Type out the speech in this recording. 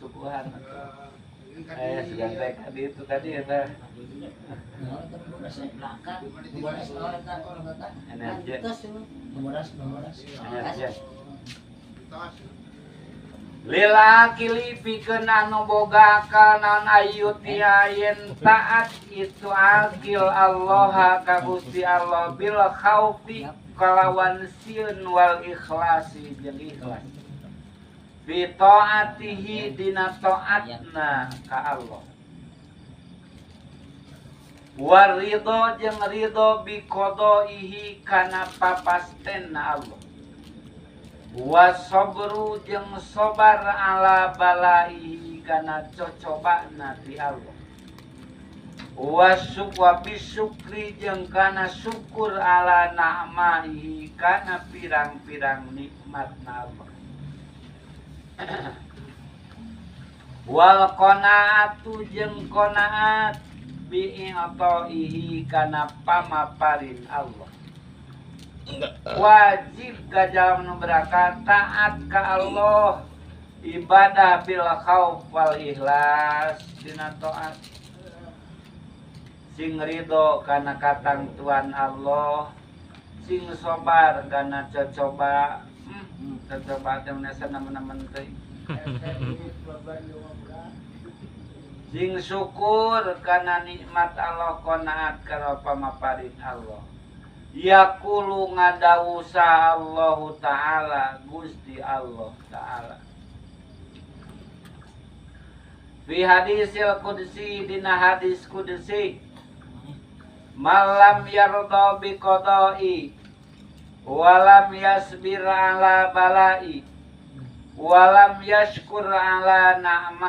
suguhan. Sugan teh kadi itu tadi eta. Lilaki lipikeun anu boga kana ayu tiayen taat itu akil Allah ka Gusti Allah bil khaufi kalawan sieun wal ikhlasi jeung ikhlas fi taatihi dina taatna ka Allah waridho jeung ridho bi qadaihi kana papastenna Allah wasabru jeung sabar ala balai kana cocobana ti Allah wasyukwa bisyukri jeung kana syukur ala na'mahi kana pirang-pirang nikmatna Allah wal qanaatu jeung qanaat bi i'taihi kana pamaparin Allah wajib gajal berangkat taat ka Allah ibadah bil khauf wal ikhlas dina taat sing ridho kana katangtuan Allah sing sabar kana cocoba teh nemen-nemen teh sing syukur kana nikmat Allah qanaat kana pamaparin Allah yaqulu ngadawusa Allah Ta'ala Gusti Allah Ta'ala fi hadisil qudsi dina hadis qudsi malam yarda bi qada'i walam yasbir ala bala'i walam yashkur ala